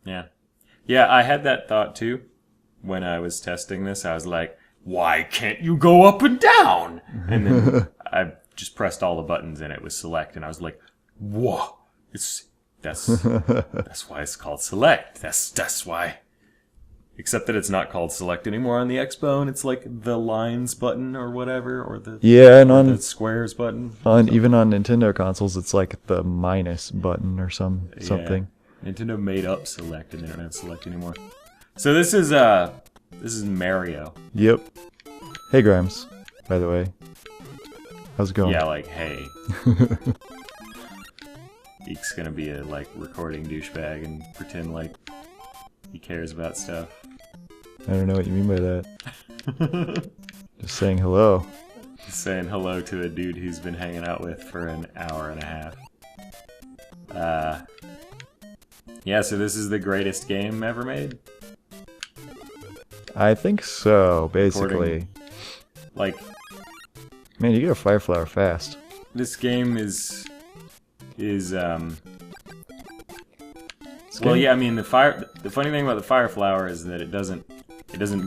Yeah. Yeah, I had that thought too when I was testing this. I was like, why can't you go up and down? And then I just pressed all the buttons and it was select, and I was like, whoa, that's why it's called select. That's why. Except that it's not called select anymore on the Xbone. It's like the lines button or whatever, or the and or the squares button. even on Nintendo consoles, it's like the minus button or something. Yeah. Nintendo made up select, and they don't have select anymore. So this is Mario. Yep. Hey Grimes, by the way, how's it going? Yeah, like hey. Geek's gonna be a recording douchebag and pretend like he cares about stuff. I don't know what you mean by that. Just saying hello. Just saying hello to a dude who's been hanging out with for an hour and a half. Yeah, so this is the greatest game ever made? I think so, basically. Man, you get a fire flower fast. This game is well, yeah, I mean the funny thing about the fire flower is that it doesn't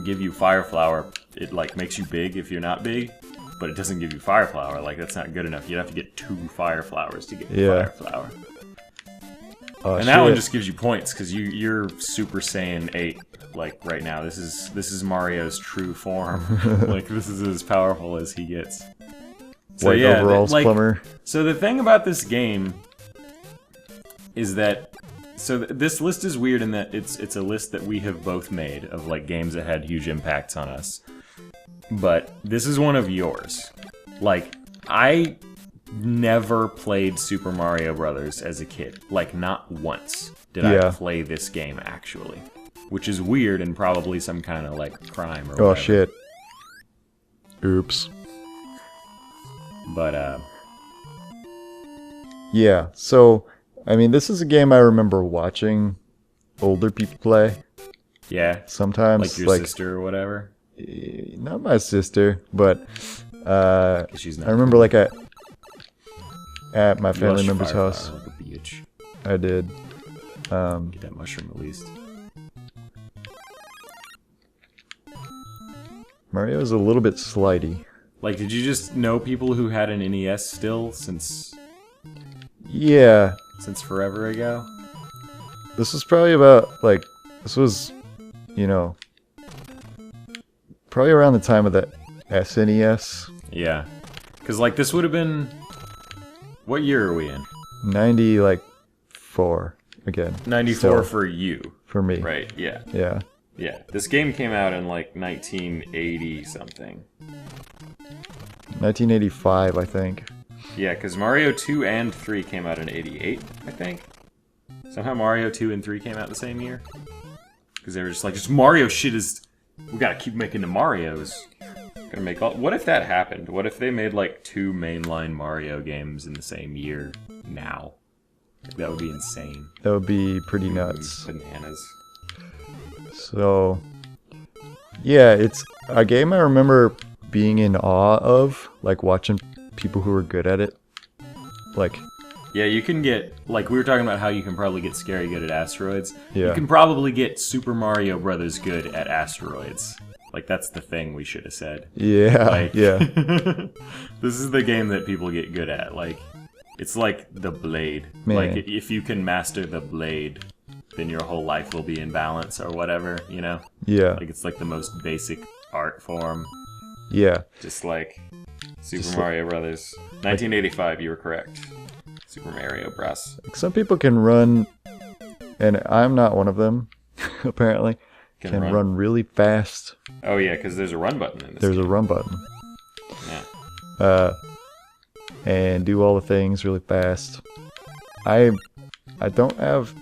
give you fire flower. It makes you big if you're not big, but it doesn't give you fire flower. That's not good enough. You'd have to get 2 fire flowers to get fire flower. Oh, and that one just gives you points because you're Super Saiyan 8 right now. This is Mario's true form. This is as powerful as he gets. So White yeah, overalls plumber. So the thing about this game is that this list is weird in that it's a list that we have both made of games that had huge impacts on us. But this is one of yours. I never played Super Mario Brothers as a kid. Not once did I play this game actually, which is weird and probably some kind of crime or whatever. Oh shit. Oops. But yeah, so I mean, this is a game I remember watching older people play. Yeah. Sometimes your sister or whatever. Not my sister, but she's not I remember at my family member's house. Like a bitch. I did. Get that mushroom at least. Mario is a little bit slidey. Did you just know people who had an NES still since forever ago? This was probably about this was, probably around the time of the SNES. Yeah, because this would have been. What year are we in? 94 again. 94 for you. For me. Right. Yeah. Yeah. Yeah. This game came out in 1980 something. 1985, I think. Yeah, because Mario 2 and 3 came out in 88, I think. Somehow Mario 2 and 3 came out the same year. Because they were just Mario shit is... We gotta keep making the Marios. Gonna make all... What if that happened? What if they made 2 mainline Mario games in the same year now? That would be insane. That would be pretty nuts. Bananas. So... Yeah, it's a game I remember being in awe of, watching people who were good at it. Yeah, you can get, we were talking about how you can probably get scary good at asteroids. Yeah. You can probably get Super Mario Brothers good at asteroids. That's the thing we should have said. Yeah, yeah. This is the game that people get good at. It's like the blade. Man. If you can master the blade, then your whole life will be in balance or whatever, Yeah. It's the most basic art form. Yeah. Just Super Mario Brothers. 1985, you were correct. Super Mario Bros. Some people can run, and I'm not one of them, apparently, can run really fast. Oh yeah, because there's a run button in this There's game. a run button. Yeah. And do all the things really fast. I don't have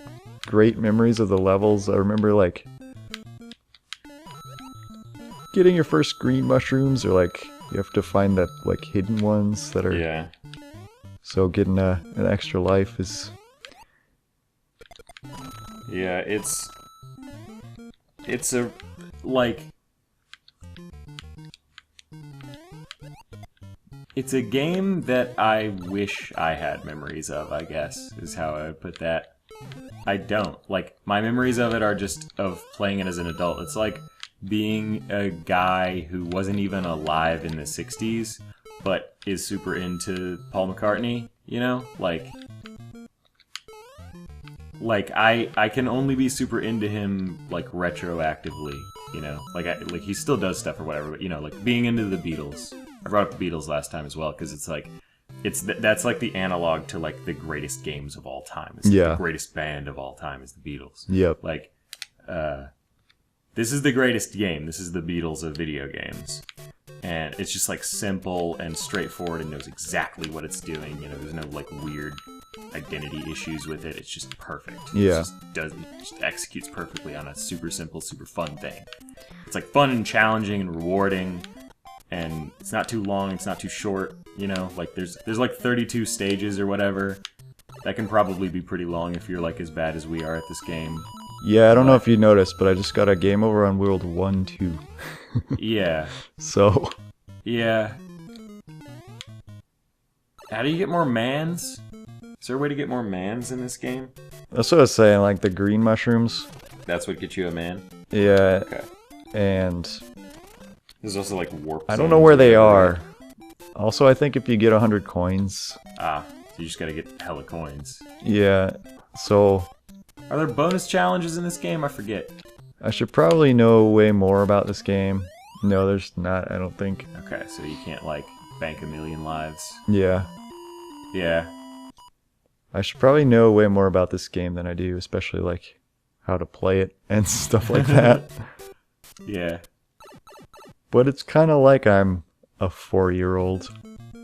great memories of the levels. I remember getting your first green mushrooms, or you have to find the hidden ones that are. Yeah. So getting an extra life is. Yeah, it's a it's a game that I wish I had memories of, I guess, is how I would put that. I don't. Like, my memories of it are just of playing it as an adult. It's like being a guy who wasn't even alive in the 60s, but is super into Paul McCartney, you know? Like I can only be super into him like retroactively, you know. Like he still does stuff or whatever, but you know, like being into the Beatles. I brought up the Beatles last time as well because it's like that's like the analog to like the greatest games of all time. It's like the greatest band of all time is the Beatles. Yep. Like this is the greatest game. This is the Beatles of video games. And it's just like simple and straightforward and knows exactly what it's doing. You know, there's no like weird identity issues with it. It's just perfect. Yeah. It just executes perfectly on a super simple, super fun thing. It's like fun and challenging and rewarding, and it's not too long, it's not too short, you know? Like there's like 32 stages or whatever. That can probably be pretty long if you're like as bad as we are at this game. Yeah, I don't know if you noticed, but I just got a game over on World 1, 2. Yeah. So. Yeah. How do you get more mans? Is there a way to get more mans in this game? That's what I was saying, like the green mushrooms. That's what gets you a man? Yeah. Okay. And there's also like warp I don't know where they are. Also, I think if you get 100 coins. Ah, so you just gotta get hella coins. Yeah. So. Are there bonus challenges in this game? I forget. I should probably know way more about this game. No, there's not, I don't think. Okay, so you can't, like, bank a million lives. Yeah. Yeah. I should probably know way more about this game than I do, especially, like, how to play it and stuff like that. Yeah. But it's kind of like I'm a 4-year-old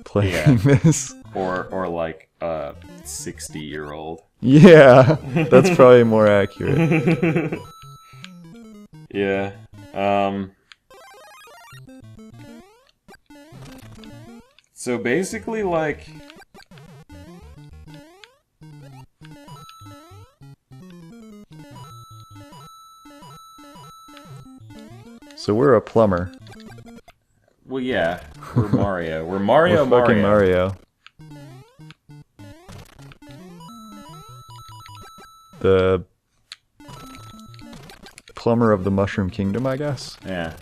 playing this. Or like a 60-year-old. Yeah, that's probably more accurate. Yeah. So basically, like... So we're a plumber. Well, yeah. We're Mario. We're Mario We're fucking Mario. The plumber of the Mushroom Kingdom, I guess. Yeah.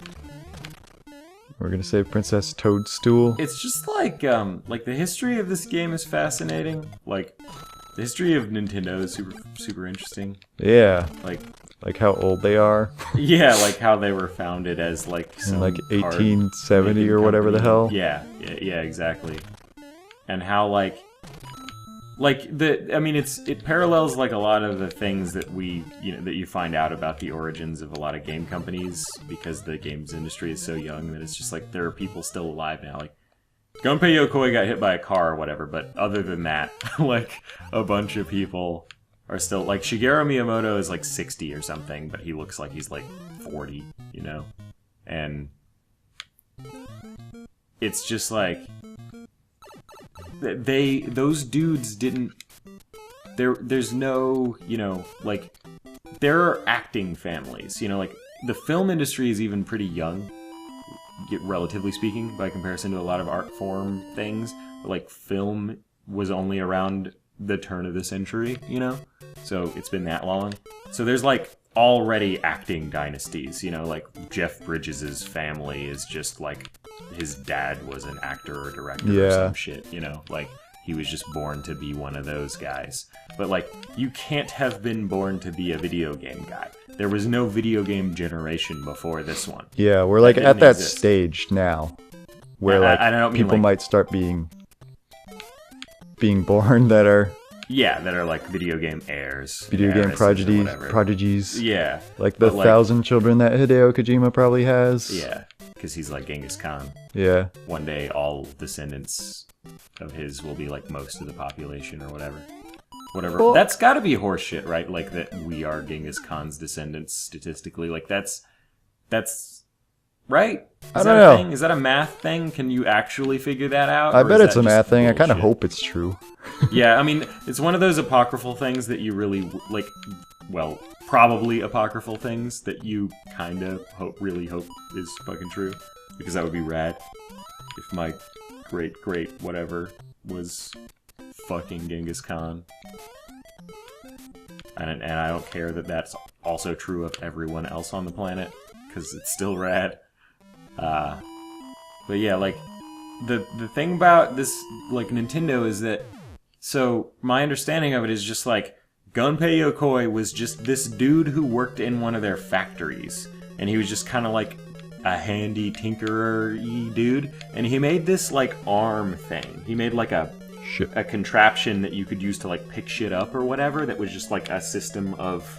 We're gonna save Princess Toadstool. It's just like the history of this game is fascinating. Like, the history of Nintendo is super interesting. Yeah. Like how old they are. Yeah, like how they were founded as like some like 1870 or whatever the hell. Yeah, exactly. And how I mean, it parallels like a lot of the things that that you find out about the origins of a lot of game companies, because the games industry is so young that it's just like there are people still alive now. Like Gunpei Yokoi got hit by a car or whatever, but other than that, like a bunch of people are still, like Shigeru Miyamoto is like 60 or something, but he looks like he's like 40, you know? And it's just like those dudes didn't, there's no, you know, like, they're acting families, you know, like, the film industry is even pretty young, relatively speaking, by comparison to a lot of art form things. But, like, film was only around the turn of the century, you know? So it's been that long. So there's, like, already acting dynasties, you know? Like, Jeff Bridges' family is just, like, his dad was an actor or director or some shit, you know? Like, he was just born to be one of those guys. But, like, you can't have been born to be a video game guy. There was no video game generation before this one. Yeah, we're, like, at that stage now. Where, like, I don't mean, people like, might start being born that are... Yeah, that are, like, video game heirs. Video game prodigies. Yeah. Like the 1,000 children that Hideo Kojima probably has. Yeah, because he's like Genghis Khan. Yeah. One day, all descendants of his will be like most of the population or whatever. Well, that's gotta be horseshit, right? Like, that we are Genghis Khan's descendants statistically. Like, that's... Right? I don't know. Thing? Is that a math thing? Can you actually figure that out? I bet it's a math thing. Bullshit? I kind of hope it's true. Yeah, I mean, it's one of those apocryphal things that you really, like, well, probably apocryphal things that you kind of really hope is fucking true. Because that would be rad. If my great whatever was fucking Genghis Khan. and I don't care that that's also true of everyone else on the planet, because it's still rad. But yeah, like, the thing about this, like, Nintendo is that, so my understanding of it is just like, Gunpei Yokoi was just this dude who worked in one of their factories, and he was just kind of like a handy tinkerer-y dude, and he made this like arm thing. He made like a contraption that you could use to like pick shit up or whatever, that was just like a system of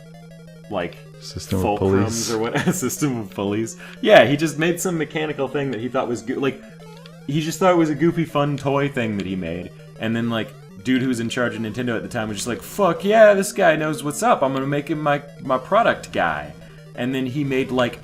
like fulcrums or what. A system of pulleys. Yeah, he just made some mechanical thing that he thought was like, he just thought it was a goofy fun toy thing that he made, and then like dude who was in charge of Nintendo at the time was just like, fuck yeah, this guy knows what's up, I'm gonna make him my product guy. And then he made like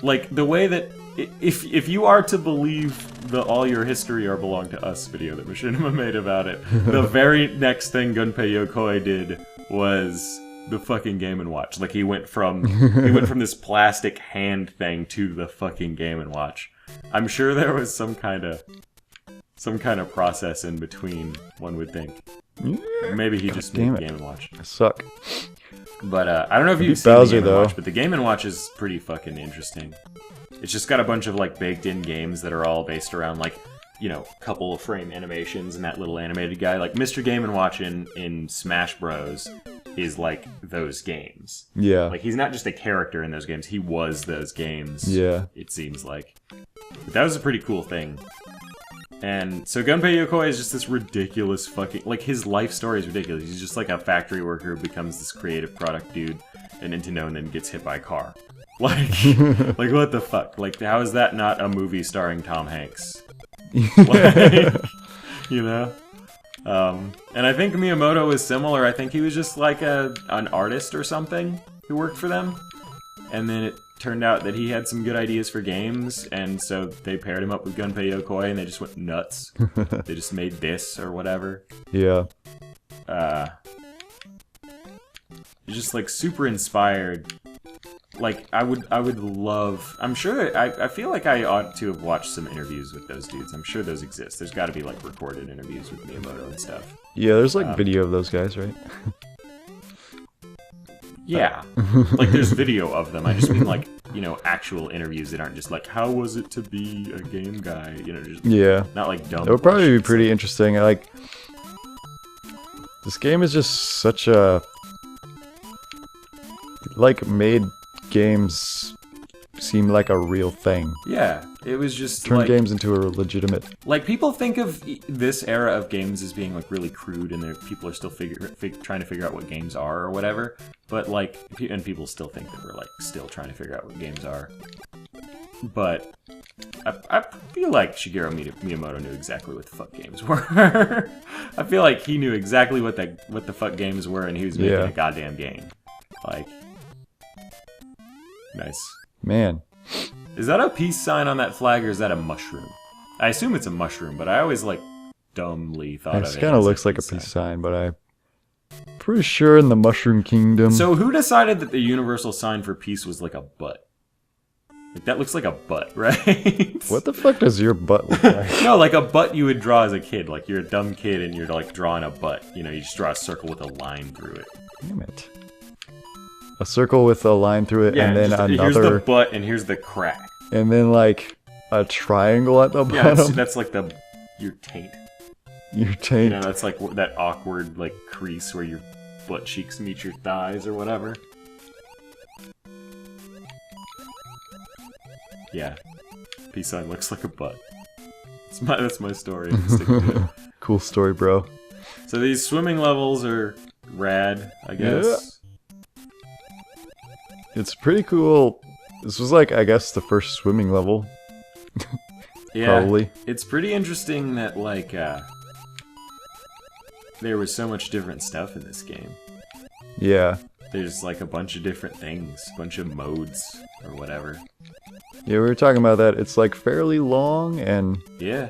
the way that, if you are to believe the All Your History Are Belong to Us video that Machinima made about it, the very next thing Gunpei Yokoi did was the fucking Game & Watch. Like, he went from this plastic hand thing to the fucking Game & Watch. I'm sure there was some kind of process in between, one would think. Maybe he just made the Game & Watch. I suck. But I don't know if you've seen the Game & Watch, but the Game & Watch is pretty fucking interesting. It's just got a bunch of like baked-in games that are all based around like, you know, couple of frame animations and that little animated guy. Like Mr. Game & Watch in Smash Bros. Is like those games. Yeah. Like, he's not just a character in those games, he was those games. Yeah. It seems like. But that was a pretty cool thing. And so Gunpei Yokoi is just this ridiculous fucking... Like, his life story is ridiculous. He's just like a factory worker who becomes this creative product dude at Nintendo and then gets hit by a car. Like, like, what the fuck? Like, how is that not a movie starring Tom Hanks? Like, you know? And I think Miyamoto was similar. I think he was just like an artist or something who worked for them. And then it turned out that he had some good ideas for games, and so they paired him up with Gunpei Yokoi, and they just went nuts. They just made this or whatever. Yeah. Just like super inspired. Like, I would love... I'm sure... I feel like I ought to have watched some interviews with those dudes. I'm sure those exist. There's got to be, like, recorded interviews with Miyamoto and stuff. Yeah, there's, like, video of those guys, right? Yeah. Like, there's video of them. I just mean, like, you know, actual interviews that aren't just like, how was it to be a game guy? You know, just... Yeah. Not, like, dumb... It would probably be pretty interesting. Like, this game is just such a... Like, made... games seem like a real thing. Yeah, it was just turn like, games into a legitimate... Like, people think of this era of games as being, like, really crude, and people are still trying to figure out what games are or whatever, but, like, and people still think that we're, like, still trying to figure out what games are. But I feel like Shigeru Miyamoto knew exactly what the fuck games were. I feel like he knew exactly what the fuck games were, and he was making a goddamn game. Like... Nice. Man. Is that a peace sign on that flag, or is that a mushroom? I assume it's a mushroom, but I always, like, dumbly thought of it. It kind of looks like a peace sign, but I'm pretty sure in the Mushroom Kingdom... So who decided that the universal sign for peace was like a butt? Like, that looks like a butt, right? What the fuck does your butt look like? No, like a butt you would draw as a kid. Like, you're a dumb kid and you're, like, drawing a butt. You know, you just draw a circle with a line through it. Damn it. A circle with a line through it, and then another... Here's the butt, and here's the crack. And then, like, a triangle at the bottom. Yeah, that's like your taint. Your taint. You know, that's like that awkward, like, crease where your butt cheeks meet your thighs or whatever. Yeah. Peace sign looks like a butt. That's my story. Cool story, bro. So these swimming levels are rad, I guess. Yeah. It's pretty cool. This was like, I guess, the first swimming level. Yeah, probably. It's pretty interesting that, like, there was so much different stuff in this game. Yeah. There's, like, a bunch of different things, a bunch of modes, or whatever. Yeah, we were talking about that. It's, like, fairly long, and... Yeah.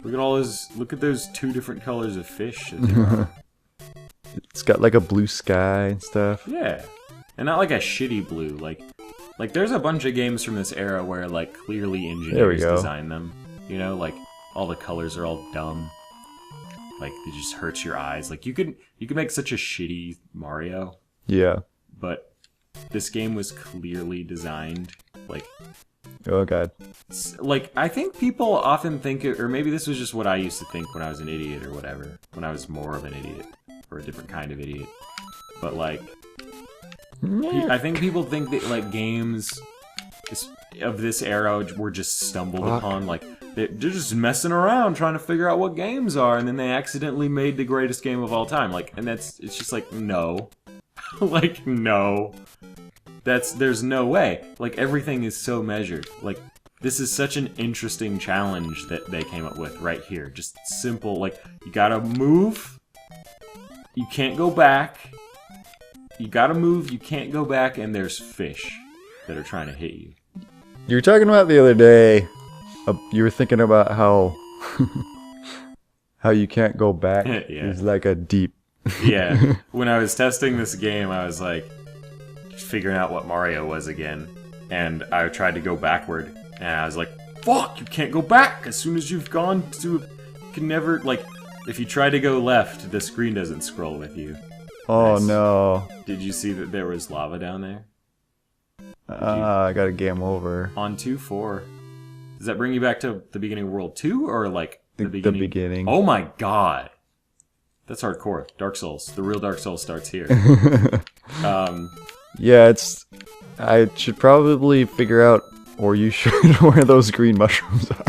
Look at all those, look at those 2 different colors of fish that there are. It's got like a blue sky and stuff. Yeah. And not like a shitty blue. Like there's a bunch of games from this era where, like, clearly engineers designed them. You know, like, all the colors are all dumb. Like it just hurts your eyes. Like you could make such a shitty Mario, Yeah. but this game was clearly designed like. Oh god. Like, I think people often think, or maybe this was just what I used to think when I was an idiot or whatever, when I was more of an idiot, or a different kind of idiot. But, like, I think people think that, like, games of this era were just stumbled upon, like, they're just messing around trying to figure out what games are, and then they accidentally made the greatest game of all time. Like, and it's just like, no. Like, no. There's no way. Like, everything is so measured. Like, this is such an interesting challenge that they came up with right here. Just simple, like, you gotta move, you can't go back, you gotta move, you can't go back, and there's fish that are trying to hit you. You were talking about the other day, you were thinking about how how you can't go back. Yeah. It's like a deep... Yeah, when I was testing this game, I was like, figuring out what Mario was again, and I tried to go backward, and I was like, fuck, you can't go back! As soon as you've gone to... You can never, like, if you try to go left, the screen doesn't scroll with you. Oh no. Did you see that there was lava down there? I got a game over. On 2-4. Does that bring you back to the beginning of World 2, or, like, the beginning? The beginning. Oh my god! That's hardcore. Dark Souls. The real Dark Souls starts here. Yeah, I should probably figure out, or you should, where those green mushrooms are.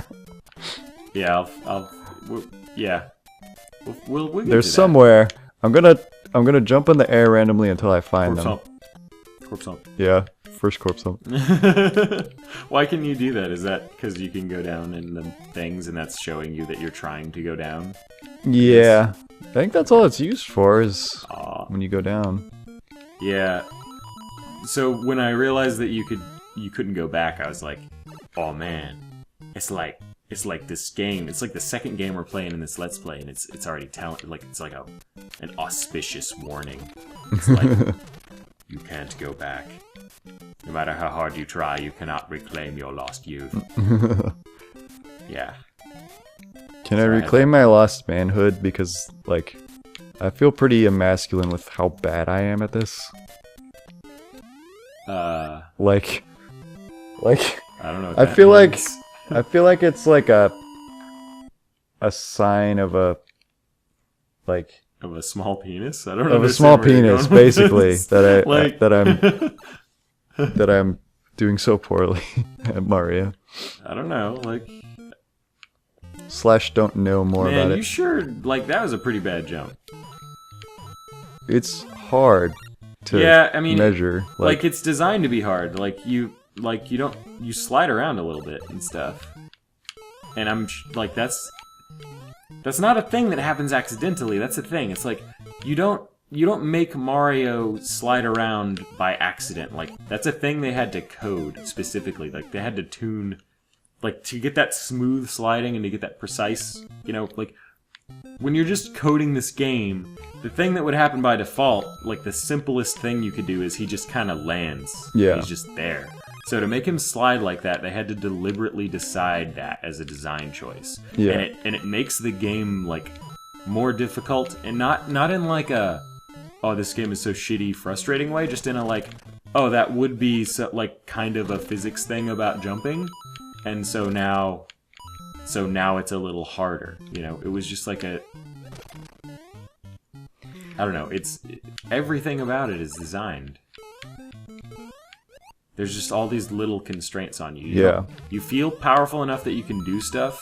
Yeah, yeah. We'll get There's to that. somewhere. I'm gonna jump in the air randomly until I find Corpse them. hump. Corpse hump. Yeah, first corpse hump. Why can you do that? Is that because you can go down in the things and that's showing you that you're trying to go down? Yeah, I think that's all it's used for is Aw. when you go down. Yeah. So when I realized that you couldn't go back, I was like, oh man, it's like this game. It's like the second game we're playing in this Let's Play, and it's already telling, like, it's like an auspicious warning. It's like, you can't go back. No matter how hard you try, you cannot reclaim your lost youth. Yeah. Can I reclaim my lost manhood? Because, like, I feel pretty emasculine with how bad I am at this. Like, I don't know what I that feel means. I feel like it's like a sign of a, like, Of a small penis? I don't know. of a small penis, basically, Like- that I'm doing so poorly at Mario. I don't know, like... / don't know more Man, about you it. sure... Like, that was a pretty bad jump. It's hard to Yeah, I mean, measure. Like, it's designed to be hard. Like, you slide around a little bit and stuff. And like, that's not a thing that happens accidentally. That's the thing. It's like, you don't make Mario slide around by accident. Like, that's a thing they had to code specifically. Like, they had to tune, like, to get that smooth sliding and to get that precise, like, when you're just coding this game, the thing that would happen by default, like, the simplest thing you could do is he just kind of lands. Yeah. He's just there. So to make him slide like that, they had to deliberately decide that as a design choice. Yeah. And it makes the game, like, more difficult, and not in like a, oh, this game is so shitty, frustrating way, just in a like, oh, that would be so, like, kind of a physics thing about jumping, and so now it's a little harder, It was just like a, I don't know, everything about it is designed. There's just all these little constraints on you. Yeah. You feel powerful enough that you can do stuff.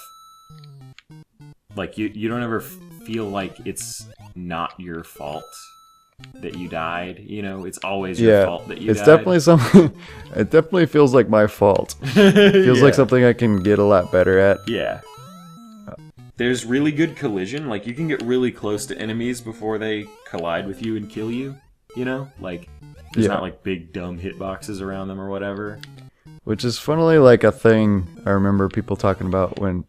Like, you don't ever feel like it's not your fault that you died. It's always your fault that you died. It's definitely something. It definitely feels like my fault. Feels like something I can get a lot better at. Yeah. There's really good collision. Like, you can get really close to enemies before they collide with you and kill you. Like, there's not, like, big, dumb hitboxes around them or whatever. Which is funnily like a thing I remember people talking about when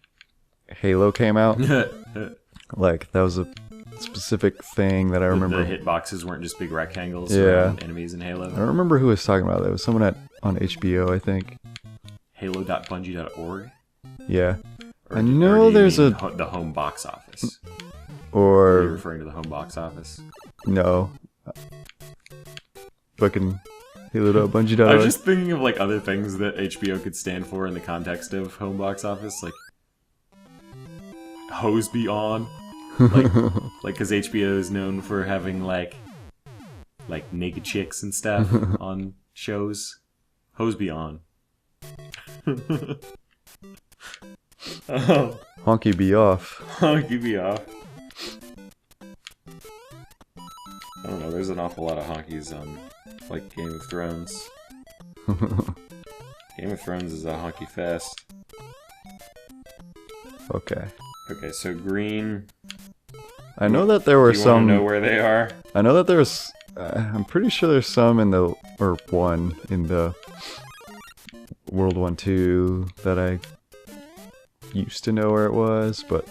Halo came out. Like, that was a specific thing that I remember. The hitboxes weren't just big rectangles Yeah. around enemies in Halo. I don't remember who was talking about that. It was someone on HBO, I think. Halo.bungie.org? Yeah. Or I do know you there's mean a... the home box office. Are you Or referring to the home box office? no. Fucking Halo.Bungie.org. I was just thinking of like other things that HBO could stand for in the context of home box office, like hose be on, like because HBO is known for having like naked chicks and stuff on shows. Hose be on. Oh, Honky be off. honky be off. I don't know. There's an awful lot of honkies on like Game of Thrones. Game of Thrones is a honky fest. Okay. Okay, so green. I know that there were Do you some. want to know where they are? I know that there's. I'm pretty sure there's some in the or one in the World War II that I used to know where it was, but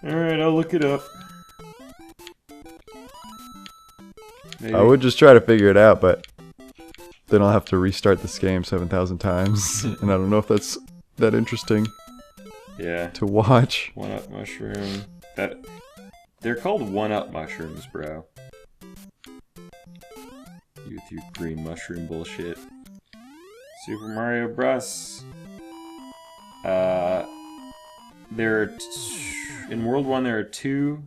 Alright, I'll look it up. Maybe. I would just try to figure it out, but then I'll have to restart this game 7,000 times, and I don't know if that's that interesting Yeah. to watch. One-up mushroom. They're called one-up mushrooms, bro. You with your green mushroom bullshit. Super Mario Bros. There are in World 1 there are 2.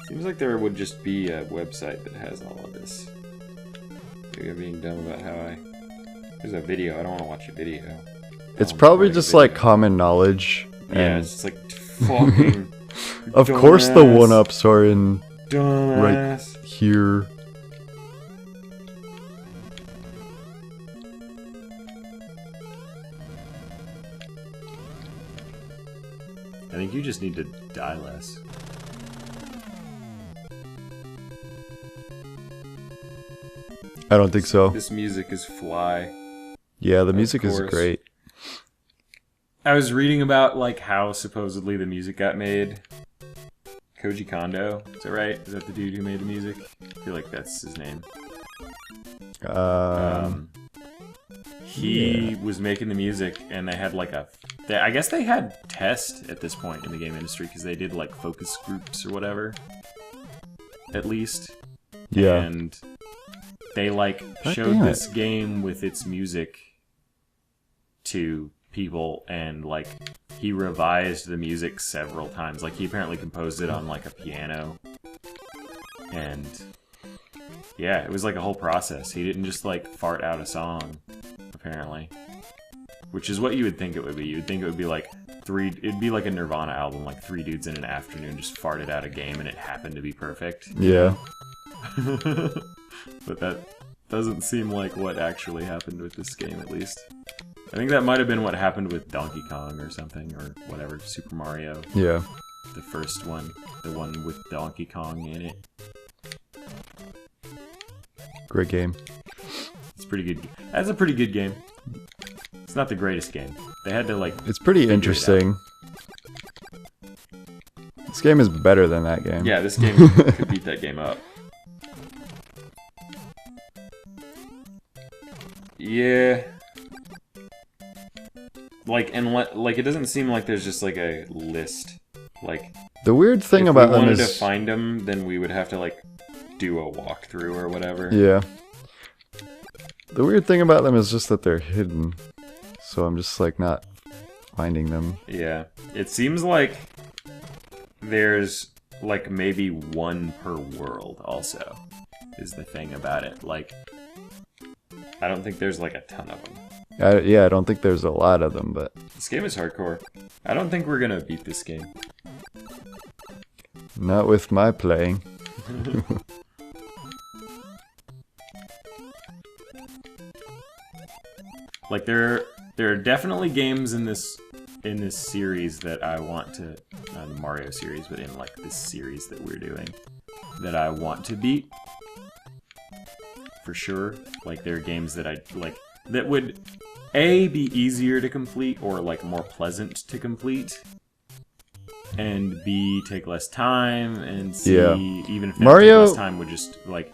Seems like there would just be a website that has all of this. Maybe I'm being dumb about how I... There's a video. I don't want to watch a video. It's Oh, probably boy, just video. like common knowledge. Yeah, And it's just like fucking... of course the dumbass. one-ups are in Dumbass. here. I think you just need to die less. I don't think so. This music is fly. Yeah, the music is course. great. I was reading about like how supposedly the music got made. Koji Kondo, is that right? Is that the dude who made the music? I feel like that's his name. He was making the music, and they had like I guess they had tests at this point in the game industry because they did like focus groups or whatever. At least. Yeah. And they like God showed damn it. this game with its music to people, and like he revised the music several times. Like he apparently composed it on like a piano, and yeah, it was like a whole process. He didn't just like fart out a song, apparently, which is what you would think it would be. You would think it would be like it'd be like a Nirvana album, like 3 dudes in an afternoon just farted out a game and it happened to be perfect. Yeah. But that doesn't seem like what actually happened with this game, at least. I think that might have been what happened with Donkey Kong or something, or whatever, Super Mario. Yeah. The first one. The one with Donkey Kong in it. Great game. It's pretty good. That's a pretty good game. It's not the greatest game. They had to, like... It's pretty figure it interesting. This game is better than that game. Yeah, this game could beat that game up. Yeah. Like, and like, it doesn't seem like there's just like a list. Like, The weird thing if about we them wanted is to find them, then we would have to like do a walkthrough or whatever. yeah. The weird thing about them is just that they're hidden. So I'm just like not finding them. Yeah. It seems like there's like maybe one per world also is the thing about it. Like, I don't think there's like a ton of them. I don't think there's a lot of them, but This game is hardcore. I don't think we're gonna beat this game. not with my playing. Like there are definitely games in this series that I want to, not the Mario series, but in like this series that we're doing, that I want to beat. For sure. Like there are games that I like that would be easier to complete or like more pleasant to complete and B, take less time, and C, Yeah. even if Mario- take less time, would just like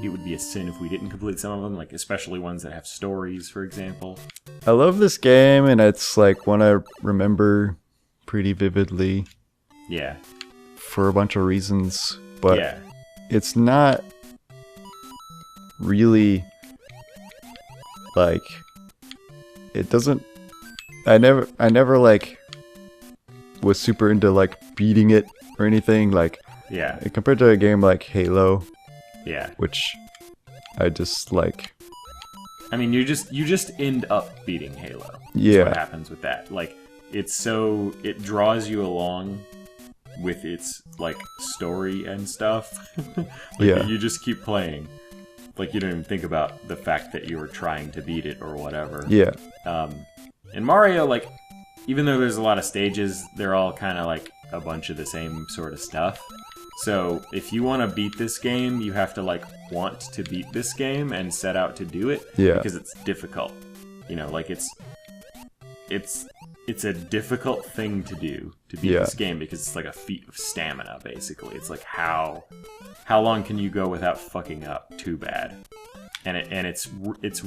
it would be a sin if we didn't complete some of them, like especially ones that have stories, for example. I love this game, and it's like one I remember pretty vividly Yeah, for a bunch of reasons, but yeah, it's not really like it doesn't. I never like was super into like beating it or anything like yeah, compared to a game like Halo, yeah. which I just like. I mean, you just end up beating Halo. That's Yeah. what happens with that. Like, it draws you along with its like story and stuff. Like, Yeah. you just keep playing. Like, you don't even think about the fact that you were trying to beat it or whatever. Yeah. In Mario, like, even though there's a lot of stages, they're all kind of like a bunch of the same sort of stuff. So if you want to beat this game, you have to like want to beat this game and set out to do it. Yeah. Because it's difficult. You know, like it's a difficult thing to do to beat Yeah. this game because it's like a feat of stamina, basically. It's like how long can you go without fucking up too bad? And its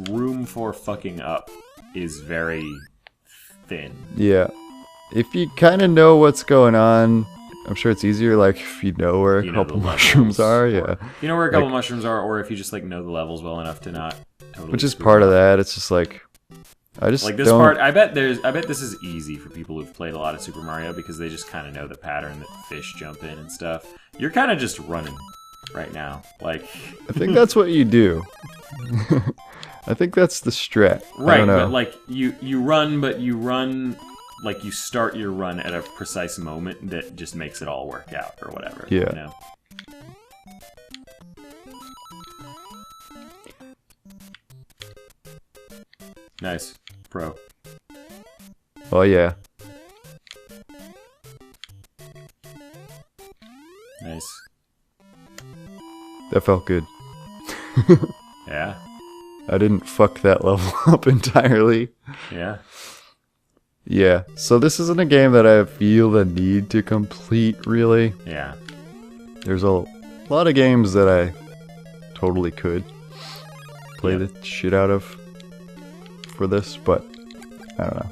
room for fucking up is very thin. Yeah. If you kind of know what's going on, I'm sure it's easier, like, if you know where a You know couple the mushrooms levels, are, or- yeah. You know where a couple mushrooms are, or if you just like know the levels well enough to not totally. Which is screw part up. of that. It's just like, I just Like this don't. part, I bet this is easy for people who've played a lot of Super Mario because they just kind of know the pattern that fish jump in and stuff. You're kind of just running right now, like. I think that's what you do. I think that's the strat. I Right, don't know. but like you run, but you run like you start your run at a precise moment that just makes it all work out or whatever. Yeah. You know? Nice, pro. Oh yeah. Nice. That felt good. Yeah, I didn't fuck that level up entirely. yeah. Yeah. So this isn't a game that I feel the need to complete, really. Yeah. There's a lot of games that I totally could play Yep. the shit out of for this, but I don't know.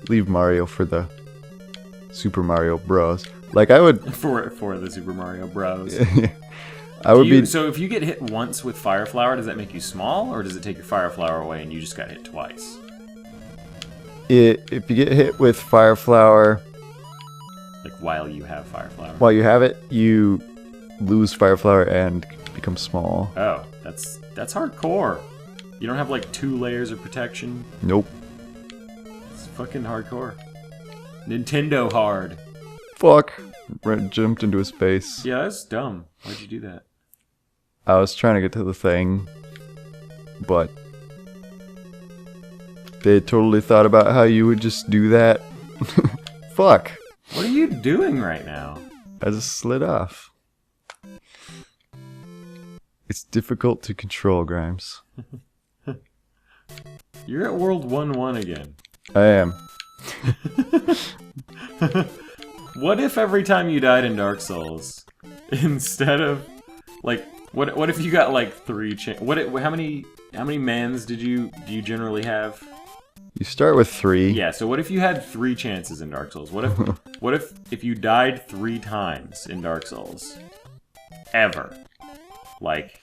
Leave Mario for the Super Mario Bros. Like I would, For the Super Mario Bros. I would be. So if you get hit once with Fire Flower, does that make you small, or does it take your Fire Flower away and you just got hit twice? If you get hit with Fire Flower Like while you have Fire Flower? while you have it, you lose Fire Flower and become small. Oh, that's hardcore. You don't have like 2 layers of protection. Nope. It's fucking hardcore. Nintendo hard. Fuck. Brent jumped into his face. Yeah, that's dumb. Why'd you do that? I was trying to get to the thing, but they totally thought about how you would just do that. Fuck. What are you doing right now? I just slid off. It's difficult to control, Grimes. You're at World 1-1 again. I am. What if every time you died in Dark Souls, instead of like what if you got like 3 how many mans do you generally have? You start with 3. Yeah, so what if you had 3 chances in Dark Souls? What if you died 3 times in Dark Souls? Ever. Like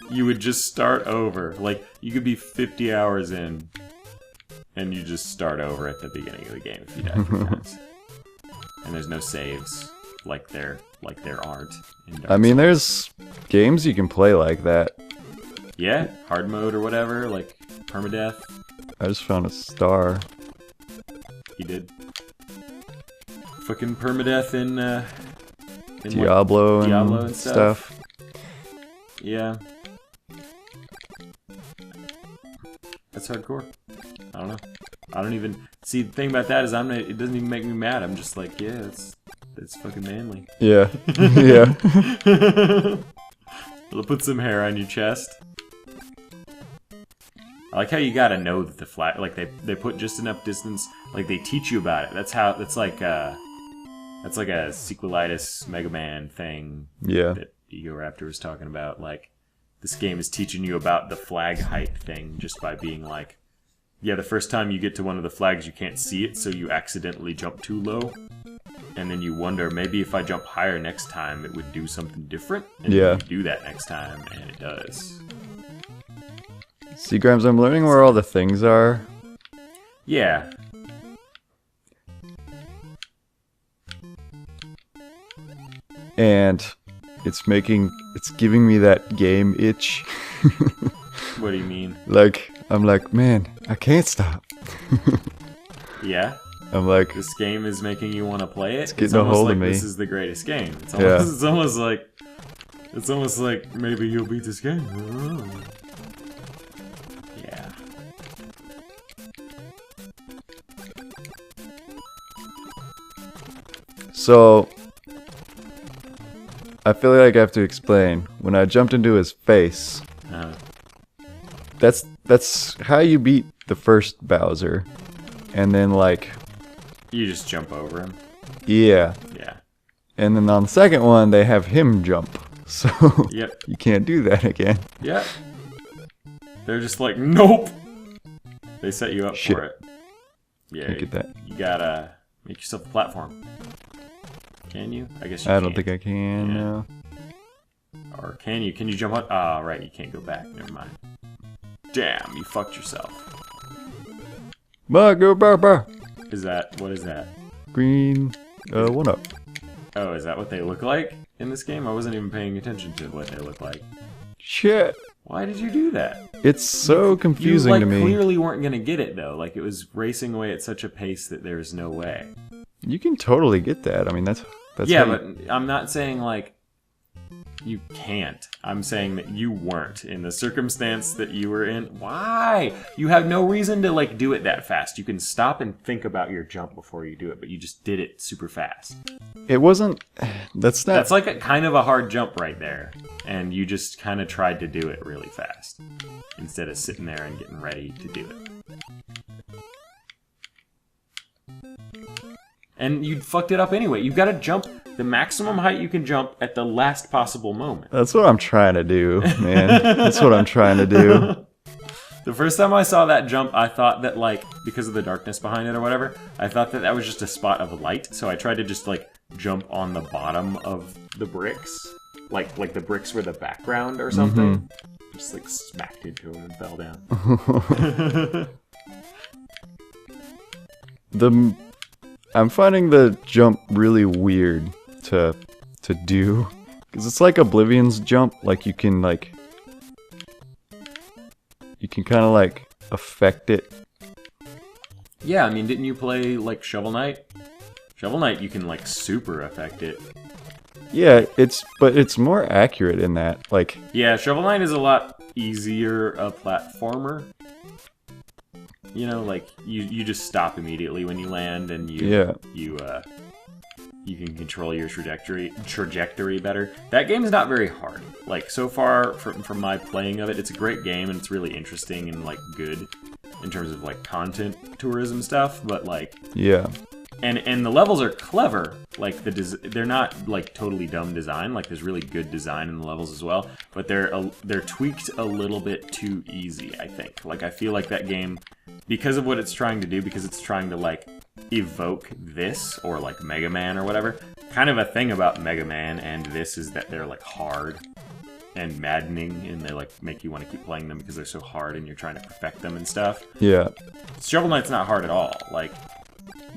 you would just start over. Like you could be 50 hours in and you just start over at the beginning of the game if you die 3 times. And there's no saves like there aren't in Dark I mean, Souls. there's games you can play like that. Yeah, hard mode or whatever, like permadeath. I just found a star. He did. Fucking permadeath in like, Diablo Diablo and stuff. yeah. That's hardcore. I don't know. I don't even see the thing about that is it doesn't even make me mad. I'm just like, yeah, it's fucking manly. Yeah. Yeah. It'll put some hair on your chest. I like how you gotta know that the flag, like they put just enough distance, like they teach you about it. That's like a sequelitis Mega Man thing. Yeah. That Ego Raptor was talking about. Like, this game is teaching you about the flag height thing just by being like, yeah, the first time you get to one of the flags, you can't see it, so you accidentally jump too low. And then you wonder, maybe if I jump higher next time, it would do something different. And yeah. you do that next time, and it does. See, Grimes, I'm learning where all the things are. Yeah. And it's giving me that game itch. What do you mean? Like, I'm like, man, I can't stop. Yeah? I'm like, this game is making you want to play it? It's getting a hold of me. This is the greatest game. It's almost like maybe you'll beat this game. Oh. Yeah. So, I feel like I have to explain. When I jumped into his face, that's how you beat the first Bowser. And then, like... You just jump over him? Yeah. Yeah. And then on the second one, they have him jump. So, yep. You can't do that again. Yep. They're just like, nope! They set you up for it. Yeah, Can't get that. You gotta make yourself a platform. Can you? I guess you can. I don't think I can, no. Or can you? Can you jump on? Ah, right, you can't go back. Never mind. Damn, you fucked yourself. Burr. Is that, what is that? Green, 1-up. Oh, is that what they look like in this game? I wasn't even paying attention to what they look like. Shit. Why did you do that? It's so confusing to me. You clearly weren't gonna get it though. Like, it was racing away at such a pace that there's no way. You can totally get that. I mean, that's yeah, but I'm not saying like you can't. I'm saying that you weren't in the circumstance that you were in. Why? You have no reason to like do it that fast. You can stop and think about your jump before you do it, but you just did it super fast. It wasn't. That's like a kind of a hard jump right there, and you just kind of tried to do it really fast instead of sitting there and getting ready to do it. And you fucked it up anyway. You've got to jump the maximum height you can jump at the last possible moment. That's what I'm trying to do, man. That's what I'm trying to do. The first time I saw that jump, I thought that, like, because of the darkness behind it or whatever, I thought that that was just a spot of light. So I tried to just, like, jump on the bottom of the bricks. Like the bricks were the background or something. Mm-hmm. Just, like, smacked into them and fell down. I'm finding the jump really weird to do, because it's like Oblivion's jump. Like you can kind of like affect it. Yeah, I mean, didn't you play like Shovel Knight? Shovel Knight, you can like super affect it. Yeah, but it's more accurate in that. Like, yeah, Shovel Knight is a lot easier a platformer. You know, like, you just stop immediately when you land, and you can control your trajectory better. That game is not very hard. Like, so far, from my playing of it, it's a great game, and it's really interesting and, like, good in terms of, like, content tourism stuff, but, like... Yeah. And the levels are clever. Like, they're not, like, totally dumb design. Like, there's really good design in the levels as well, but they're tweaked a little bit too easy, I think. Like, I feel like that game... Because of what it's trying to do, because it's trying to, like, evoke this, or, like, Mega Man or whatever, kind of a thing about Mega Man and this is that they're, like, hard and maddening, and they, like, make you want to keep playing them because they're so hard and you're trying to perfect them and stuff. Yeah. Shovel Knight's not hard at all, like...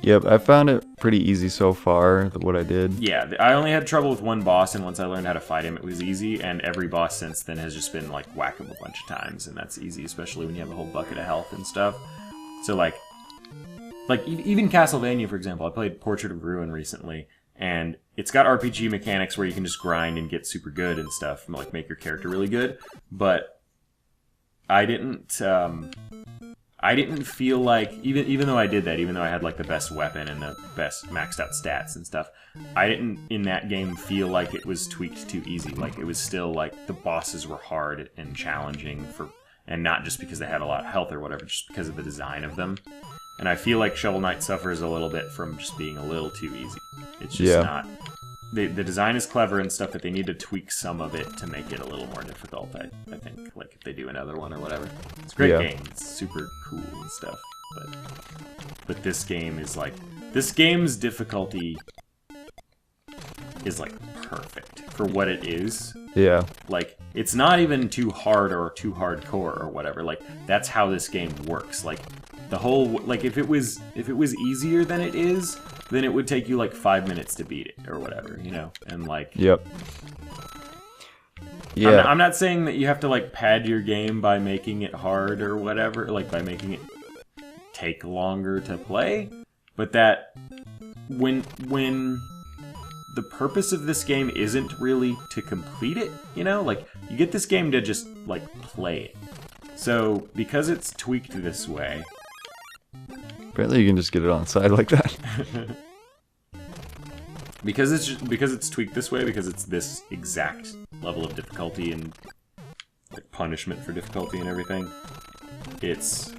Yep, I found it pretty easy so far, what I did. Yeah, I only had trouble with one boss, and once I learned how to fight him, it was easy, and every boss since then has just been, like, whack him a bunch of times, and that's easy, especially when you have a whole bucket of health and stuff. So, like even Castlevania, for example, I played Portrait of Ruin recently, and it's got RPG mechanics where you can just grind and get super good and stuff, and, like, make your character really good, but I didn't feel like, even though I did that, even though I had, like, the best weapon and the best maxed out stats and stuff, I didn't, in that game, feel like it was tweaked too easy. Like, it was still, like, the bosses were hard and challenging and not just because they had a lot of health or whatever, just because of the design of them. And I feel like Shovel Knight suffers a little bit from just being a little too easy. It's just not... The design is clever and stuff, but they need to tweak some of it to make it a little more difficult, I think. Like, if they do another one or whatever. It's a great game. It's super cool and stuff. But this game is, like... This game's difficulty is, like, perfect for what it is. Yeah. Like, it's not even too hard or too hardcore or whatever. Like, that's how this game works. Like, the whole... Like, if it was easier than it is... then it would take you like 5 minutes to beat it or whatever, you know? And like... Yep. Yeah. I'm not saying that you have to like pad your game by making it hard or whatever, like by making it take longer to play, but that when the purpose of this game isn't really to complete it, you know? Like, you get this game to just like play it. So, because it's tweaked this way... Apparently you can just get it on the side like that. because it's tweaked this way, because it's this exact level of difficulty and like punishment for difficulty and everything, it's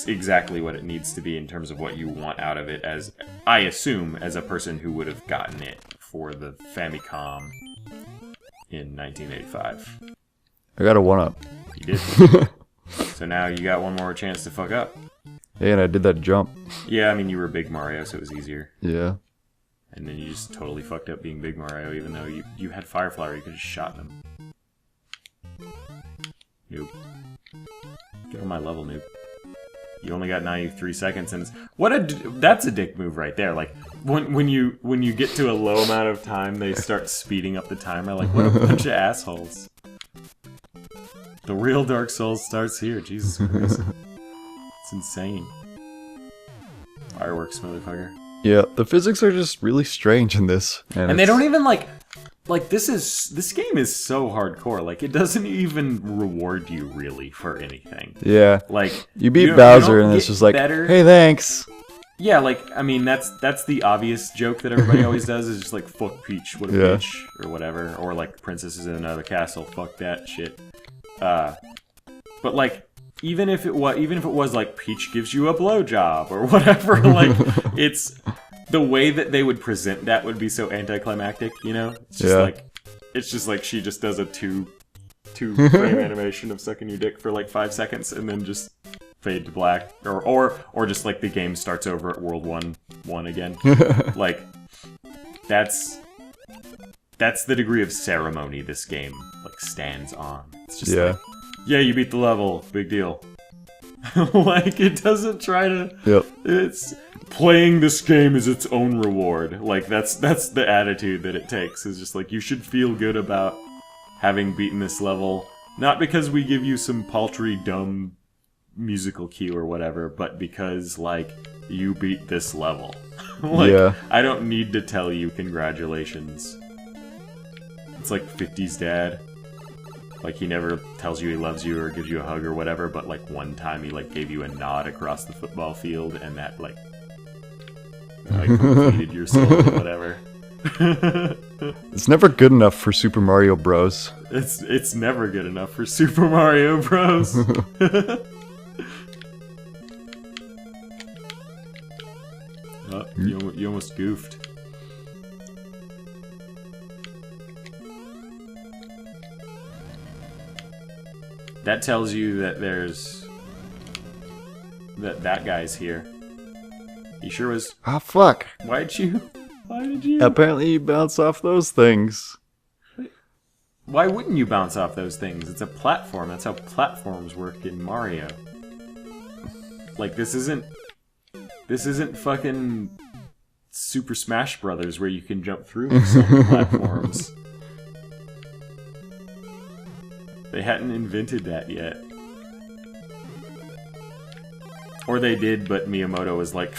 exactly what it needs to be in terms of what you want out of it, as I assume as a person who would have gotten it for the Famicom in 1985. I got a 1-up. You did. So now you got one more chance to fuck up. Yeah, and I did that jump. Yeah, I mean, you were Big Mario, so it was easier. Yeah. And then you just totally fucked up being Big Mario, even though you had Fire Flower, you could have shot them. Nope. Get on my level, noob. You only got 93 seconds, and that's a dick move right there. Like, when you get to a low amount of time, they start speeding up the timer. Like, what a bunch of assholes. The real Dark Souls starts here. Jesus Christ. It's insane. Fireworks, motherfucker. Yeah, the physics are just really strange in this. And they don't even, like, this game is so hardcore. Like, it doesn't even reward you, really, for anything. Yeah. Like, you beat Bowser, and it's just like, hey, thanks. Yeah, like, I mean, that's the obvious joke that everybody always does, is just like, fuck Peach, what a Peach, or whatever. Or, like, Princess is in another castle, fuck that shit. But like, even if it was like Peach gives you a blowjob or whatever, like, it's the way that they would present that would be so anticlimactic, you know? It's just like she just does a two frame animation of sucking your dick for like 5 seconds and then just fade to black, or just like the game starts over at World 1 again. Like, that's the degree of ceremony this game like stands on. It's just like, yeah, you beat the level, big deal. Like, it doesn't try to... It's... Playing this game is its own reward. Like, that's the attitude that it takes. Is just like, you should feel good about having beaten this level. Not because we give you some paltry, dumb musical cue or whatever, but because, like, you beat this level. Like, I don't need to tell you congratulations. It's like 50's dad. Like, he never tells you he loves you or gives you a hug or whatever, but, like, one time he, like, gave you a nod across the football field, and that, like completed your soul or whatever. It's never good enough for Super Mario Bros. It's never good enough for Super Mario Bros. Oh, you almost goofed. That tells you that there's... that guy's here. He sure was... Ah, fuck. Why did you... Apparently you bounce off those things. Why wouldn't you bounce off those things? It's a platform. That's how platforms work in Mario. Like, this isn't fucking Super Smash Brothers where you can jump through some platforms. They hadn't invented that yet. Or they did, but Miyamoto was like,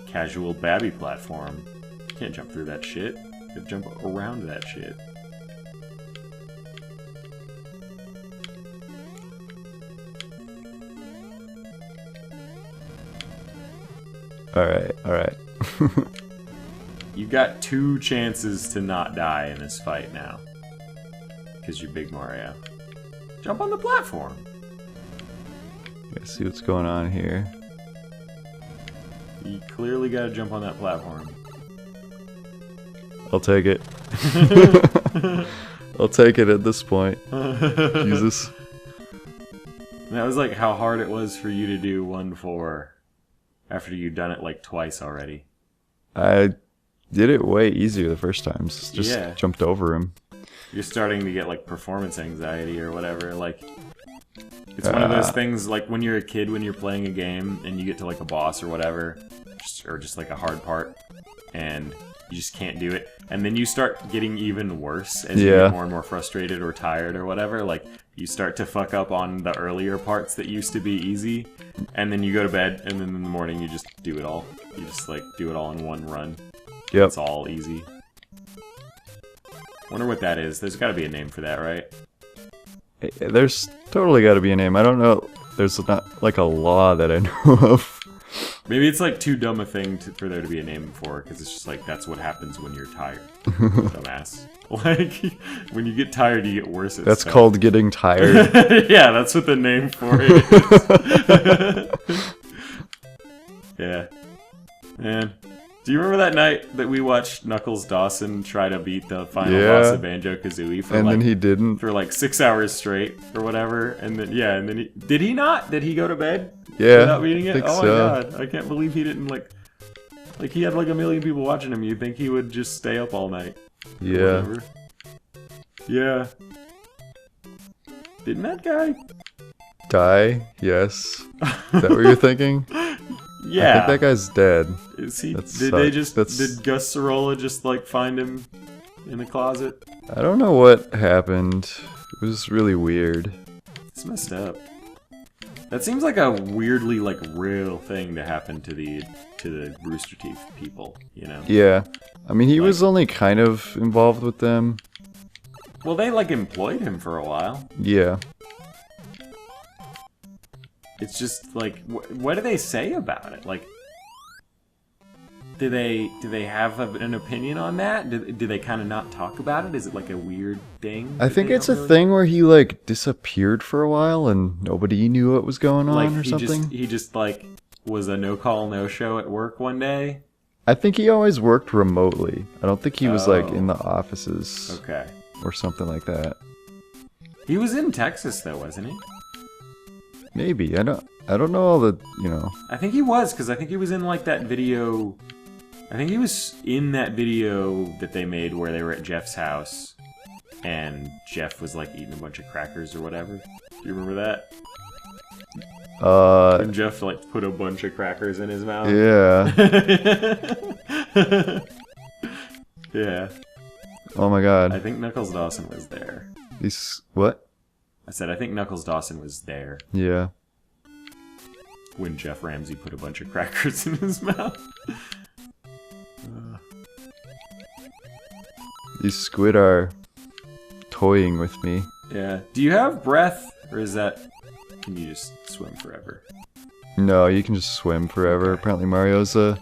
casual babby platform. You can't jump through that shit. You can jump around that shit. Alright. You've got 2 chances to not die in this fight now. Because you're Big Mario. Jump on the platform. Let's see what's going on here. You clearly gotta jump on that platform. I'll take it. I'll take it at this point. Jesus. And that was like how hard it was for you to do 1-4 after you'd done it like twice already. I did it way easier the first time. Just Yeah. jumped over him. You're starting to get like performance anxiety or whatever. Like, it's one of those things like when you're a kid, when you're playing a game and you get to like a boss or whatever, or just like a hard part, and you just can't do it. And then you start getting even worse as you get more and more frustrated or tired or whatever. Like, you start to fuck up on the earlier parts that used to be easy, and then you go to bed, and then in the morning you just do it all. You just like do it all in one run. Yep. It's all easy. Wonder what that is. There's got to be a name for that, right? There's totally got to be a name. I don't know. There's not like a law that I know of. Maybe it's like too dumb a thing for there to be a name for, because it's just like that's what happens when you're tired. Dumbass. Like, when you get tired, you get worse at That's stuff. called getting tired. Yeah, that's what the name for it is. Yeah. Man. Do you remember that night that we watched Knuckles Dawson try to beat the final boss of Banjo-Kazooie for and like, then he didn't. for like 6 hours straight or whatever, and then and then did he not? Did he go to bed Yeah, without beating it? think Oh my so. god, I can't believe he didn't like he had like 1 million people watching him. You'd think he would just stay up all night. Or Yeah. whatever. Yeah. Didn't that guy? Die? Yes. Is that what you're thinking? Yeah. I think that guy's dead. Is he? That Did they just? sucks. Did Gus Sorolla just like find him in the closet? I don't know what happened. It was really weird. It's messed up. That seems like a weirdly like real thing to happen to the Rooster Teeth people. You know? Yeah. I mean, he Like- was only kind of involved with them. Well, they like employed him for a while. Yeah. It's just like, what do they say about it? Like, do they have an opinion on that? Do they kind of not talk about it? Is it like a weird thing? I think it's a thing where he, like, disappeared for a while and nobody knew what was going on Like or something. he just like was a no call no show at work one day. I think he always worked remotely. I don't think he was, like, in Oh. the offices Okay. or something like that. He was in Texas though, wasn't he? Maybe. I don't know all the, you know. I think he was, because I think he was in like that video. I think he was in that video that they made where they were at Jeff's house, and Jeff was like eating a bunch of crackers or whatever. Do you remember that? And Jeff like put a bunch of crackers in his mouth. Yeah. Yeah. Oh my god. I think Knuckles Dawson was there. What? I said I think Knuckles Dawson was there Yeah. when Jeff Ramsey put a bunch of crackers in his mouth. These squid are toying with me. Yeah. Do you have breath, or is that? Can you just swim forever? No, you can just swim forever. Okay. Apparently Mario's a...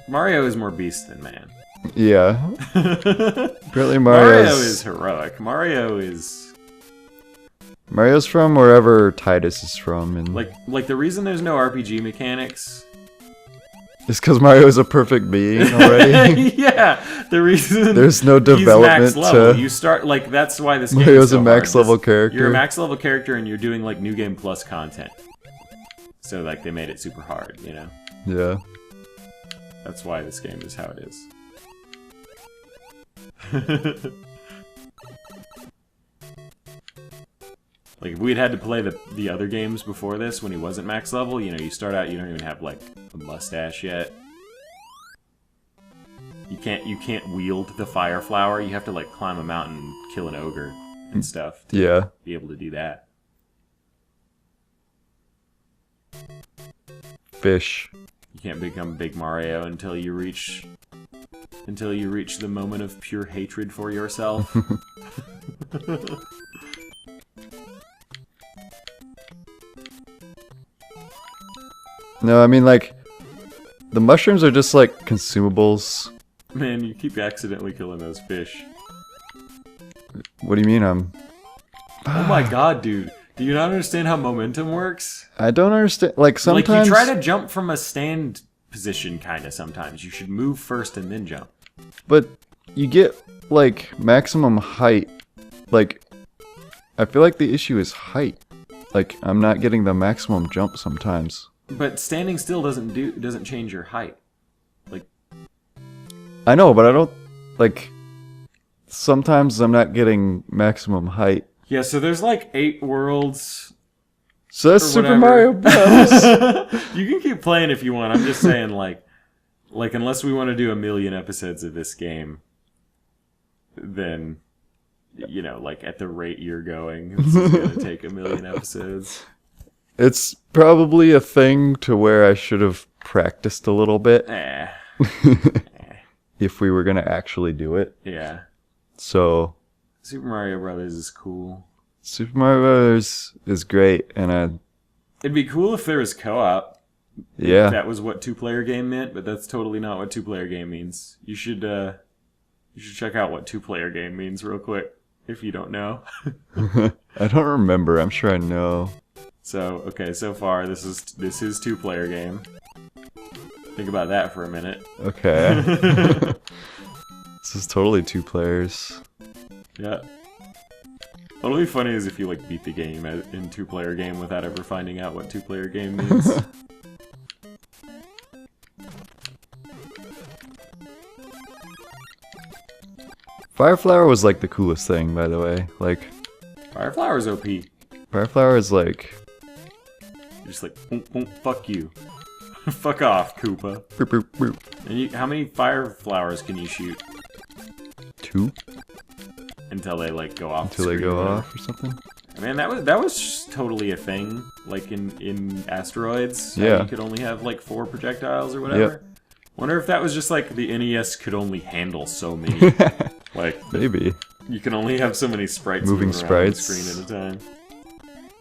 Mario is more beast than man. Yeah. Apparently Mario Mario's... is heroic. Mario's from wherever Titus is from, and like the reason there's no RPG mechanics. it's because Mario is a perfect being already. Yeah, the reason There's no he's development max level. to... You start like that's why this game Mario's is so a max hard. level character. You're a max level character, and you're doing like New Game Plus content. So like they made it super hard, you know. Yeah. That's why this game is how it is. Like, if we'd had to play the other games before this, when he wasn't max level, you know, you start out, you don't even have, like, a mustache yet. You can't wield the fire flower, you have to, like, climb a mountain and kill an ogre and stuff to Yeah. be able to do that. Fish. You can't become Big Mario until you reach the moment of pure hatred for yourself. No, I mean, like, the mushrooms are just, like, consumables. Man, you keep accidentally killing those fish. What do you mean I'm Oh my god, dude. Do you not understand how momentum works? I don't understand. Like, sometimes... Like, you try to jump from a stand position, kind of, sometimes. You should move first and then jump. But you get, like, maximum height. Like, I feel like the issue is height. Like, I'm not getting the maximum jump sometimes. But standing still doesn't change your height. Like, I know, but I don't... Like, sometimes I'm not getting maximum height. yeah, so there's like 8 worlds. So that's Super Mario Bros. You can keep playing if you want. I'm just saying, like unless we want to do 1 million episodes of this game, then, you know, like at the rate you're going, this is going to take 1 million episodes. It's probably a thing to where I should have practiced a little bit. If we were going to actually do it. Yeah. So... Super Mario Brothers is cool. Super Mario Brothers is great, and it'd be cool if there was co-op. Yeah. If that was what 2-player game meant, but that's totally not what 2-player game means. You should check out what 2-player game means real quick, if you don't know. I don't remember. I'm sure I know. So, okay, so far this is 2-player game. Think about that for a minute. Okay. This is totally 2 players. Yeah. What'll be funny is if you like beat the game in 2-player game without ever finding out what 2-player game means. Fire Flower was like the coolest thing, by the way. Like, Fire Flower's OP. Fire Flower is like... You're just like, fuck you. Fuck off, Koopa. Boop, boop, boop. And how many fire flowers can you shoot? 2? Until they like go off. Until they go off or something? Man, that was just totally a thing. Like in Asteroids. Yeah. You could only have like 4 projectiles or whatever. Yep. Wonder if that was just like the NES could only handle so many. Like maybe. You can only have so many sprites moving sprites on the screen at a time.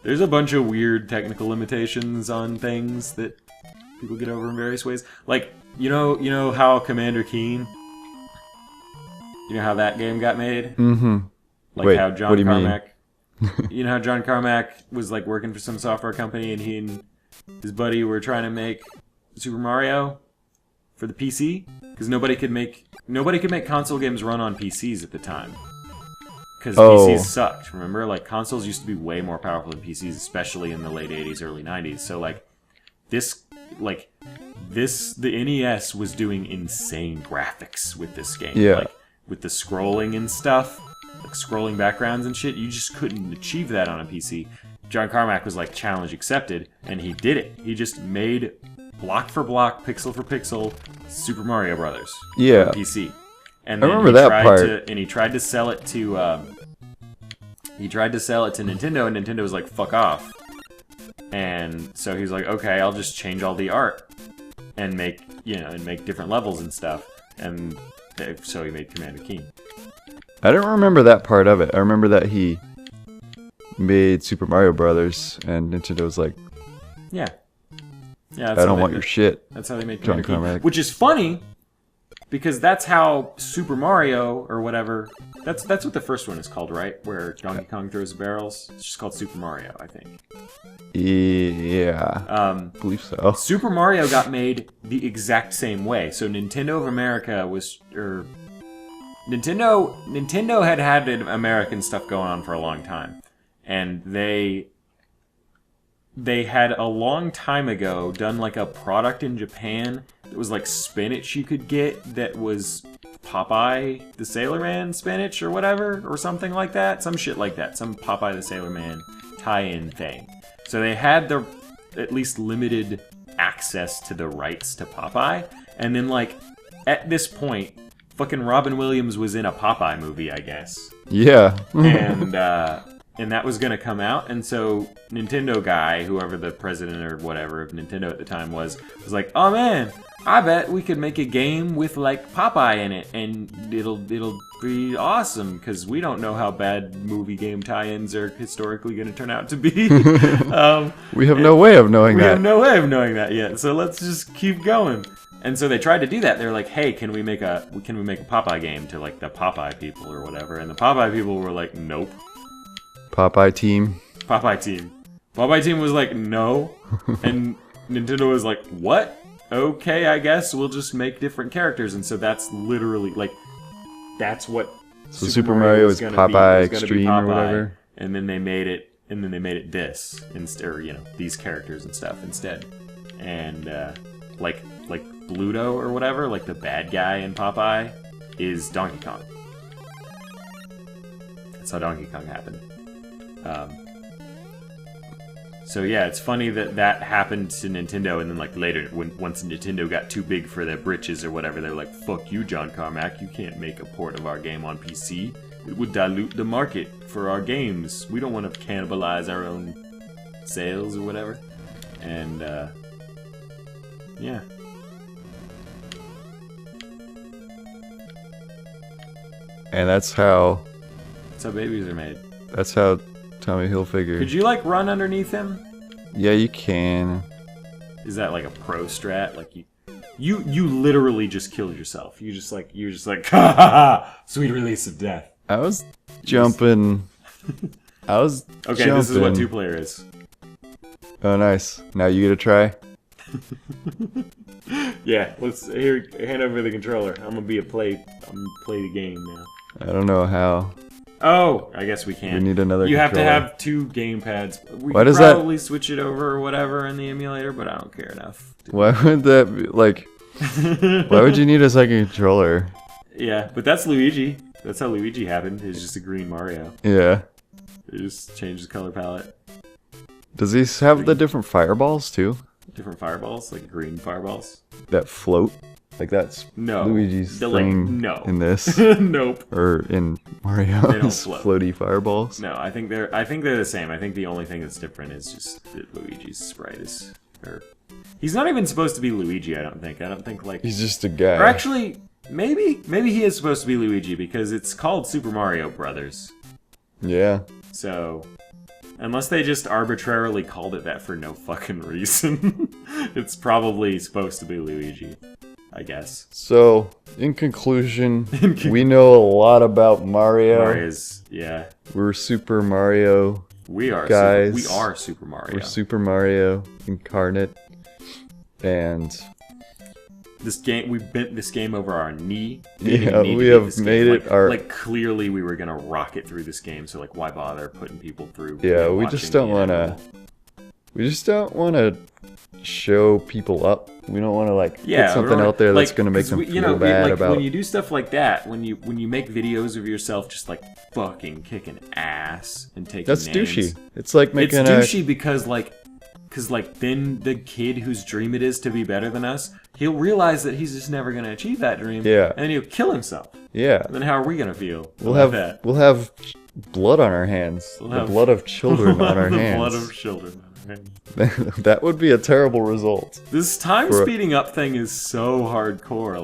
There's a bunch of weird technical limitations on things that people get over in various ways. Like, you know how Commander Keen, you know how that game got made? Mm-hmm. Like wait, how John what do you Carmack mean? You know how John Carmack was like working for some software company and he and his buddy were trying to make Super Mario for the PC? Because nobody could make console games run on PCs at the time. Because PCs sucked, remember? Like, consoles used to be way more powerful than PCs, especially in the late 80s, early 90s. So, like, the NES was doing insane graphics with this game. Yeah. Like, with the scrolling and stuff, like scrolling backgrounds and shit, you just couldn't achieve that on a PC. John Carmack was like, challenge accepted, and he did it. He just made block for block, pixel for pixel, Super Mario Brothers. Yeah. On PC. And I then remember that part. And he tried to sell it to Nintendo, and Nintendo was like, fuck off. And so he was like, okay, I'll just change all the art and make different levels and stuff. And so he made Commander Keen. I don't remember that part of it. I remember that he made Super Mario Brothers, and Nintendo was like, yeah, I don't want your shit. That's how they made John Commander Carmack. Keen. Which is funny, because that's how Super Mario, or whatever, that's what the first one is called, right? Where Donkey Kong throws barrels. It's just called Super Mario, I think. Yeah. I believe so. Super Mario got made the exact same way. So Nintendo of America Nintendo had American stuff going on for a long time. And they had a long time ago done like a product in Japan that was like spinach you could get that was Popeye the Sailor Man spinach or whatever, or something like that. Some shit like that. Some Popeye the Sailor Man tie-in thing. So they had their at least limited access to the rights to Popeye. And then like at this point, fucking Robin Williams was in a Popeye movie, I guess. Yeah. And that was going to come out, and so Nintendo guy, whoever the president or whatever of Nintendo at the time was like, oh man, I bet we could make a game with like Popeye in it, and it'll be awesome, because we don't know how bad movie game tie-ins are historically going to turn out to be. We have no way of knowing that. We have no way of knowing that yet, so let's just keep going. And so they tried to do that. They were like, hey, can we make a Popeye game to like the Popeye people or whatever? And the Popeye people were like, nope. Popeye team. Popeye Team. Popeye Team was like, no. And Nintendo was like, what? Okay, I guess we'll just make different characters. And so that's literally, like, that's what So Super Mario is Popeye Extreme Popeye, or whatever? And then they made it this, instead, or, you know, these characters and stuff instead. And, like Bluto or whatever, like the bad guy in Popeye, is Donkey Kong. That's how Donkey Kong happened. So yeah, it's funny that happened to Nintendo, and then like later, once Nintendo got too big for their britches or whatever, they're like, "Fuck you, John Carmack! You can't make a port of our game on PC. It would dilute the market for our games. We don't want to cannibalize our own sales or whatever." And yeah. And that's how babies are made. That's how Tommy Hilfiger. Could you like run underneath him? Yeah, you can. Is that like a pro strat? Like you literally just killed yourself. You're just like ha ha ha, sweet release of death. I was jumping. Okay, this is what 2-player is. Oh, nice. Now you get a try. Yeah, let's hand over the controller. I'm gonna play the game now. I don't know how. Oh, I guess we can't. We need another You have to controller. have 2 gamepads. We Why could does that- probably switch it over or whatever in the emulator, but I don't care enough. Why would that be, like... Why would you need a second controller? Yeah, but that's Luigi. That's how Luigi happened. It's just a green Mario. Yeah. They just changed the color palette. Does he have the different fireballs, too? Different fireballs, like green fireballs. That float? Like that's No. Luigi's They're like, thing no. in this? Nope. Or in Mario's float. floaty fireballs? No, I think they're the same. I think the only thing that's different is just that Luigi's sprite is, or he's not even supposed to be Luigi. I don't think like He's just a guy. or actually maybe he is supposed to be Luigi because it's called Super Mario Brothers. Yeah. So unless they just arbitrarily called it that for no fucking reason, it's probably supposed to be Luigi, I guess. So, in conclusion, we know a lot about Mario. Mario's, yeah. We're Super Mario We are guys. we are Super Mario. We're Super Mario incarnate. And This game, we bent this game over our knee. yeah, we have made it like, our... like clearly we were gonna rocket through this game, so like why bother putting people through? Yeah, we just don't want to... We just don't want to show people up. We don't want to like put something out there that's going to make them feel bad about... When you do stuff like that, when you make videos of yourself just like fucking kicking ass and taking That's names, douchey. It's like making it's douchey because then the kid whose dream it is to be better than us, he'll realize that he's just never going to achieve that dream. Yeah. And then he'll kill himself. Yeah. And then how are we going to feel? We'll about have that? blood on our hands. The blood of children on our the hands. blood of children on our hands. That would be a terrible result. This time speeding up thing is so hardcore.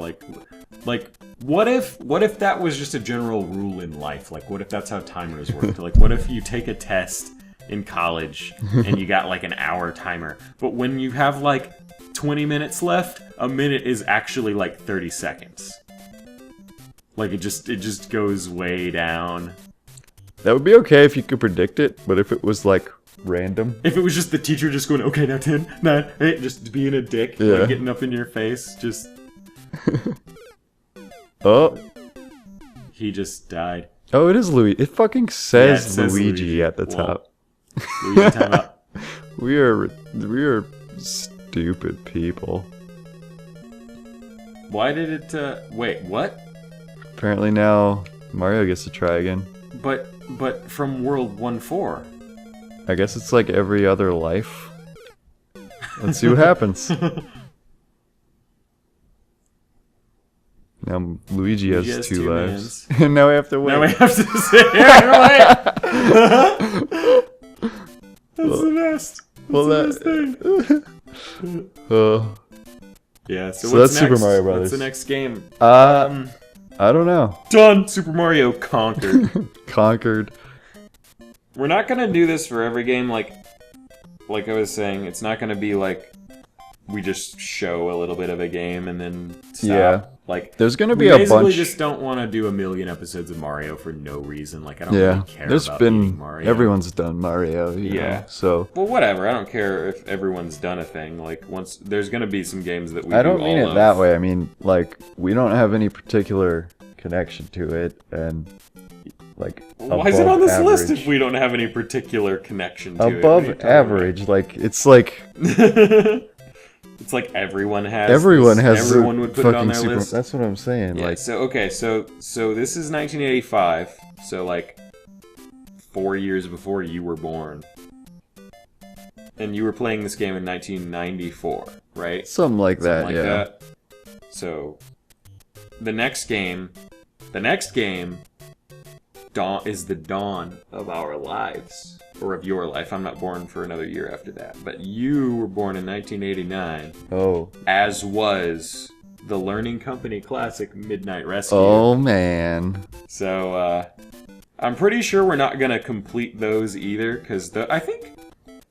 Like what if that was just a general rule in life? Like what if that's how timers worked? Like what if you take a test in college and you got like an hour timer, but when you have like 20 minutes left, a minute is actually like 30 seconds. Like it just goes way down. That would be okay if you could predict it, but if it was like random. If it was just the teacher just going, okay, now 10, 9, 8, just being a dick, Yeah. like getting up in your face, just... Oh. He just died. Oh, it is Luigi. It fucking says, Yeah, it says Luigi at the Well, top. Luigi, time out. We are stupid people. Why did it, wait, what? Apparently now Mario gets to try again. But from World 1-4. I guess it's like every other life. Let's see what happens. Now Luigi has two lives. And now we have to wait. Now we have to sit here and wait. That's the best. That's the best thing. Yeah, so that's what's next? Super Mario Brothers. What's the next game? I don't know. Done! Super Mario conquered. Conquered. We're not gonna do this for every game, like I was saying, it's not gonna be like we just show a little bit of a game and then stop. Yeah. Like, There's gonna be we a basically bunch. just don't want to do a million episodes of Mario for no reason. Like, I don't Yeah, really care there's about beating been Mario. everyone's done Mario. You Yeah. know, so Well, whatever. I don't care if everyone's done a thing. Like, once there's gonna be some games that we. I don't do mean all it of. that way. I mean like we don't have any particular connection to it, and like Why is it on this list average. if we don't have any particular connection to it? Above What are you talking average, like it's like about? It's like everyone has. everyone has. Everyone a would put it on fucking their super. list. That's what I'm saying. Yeah, Like so okay, so this is 1985. So like 4 years before you were born, and you were playing this game in 1994, right? something like that. Something like Yeah. that. So the next game, dawn is the dawn of our lives, or of your life. I'm not born for another year after that, but you were born in 1989, Oh. as was the Learning Company classic Midnight Rescue. Oh man. So I'm pretty sure we're not gonna complete those either, because I think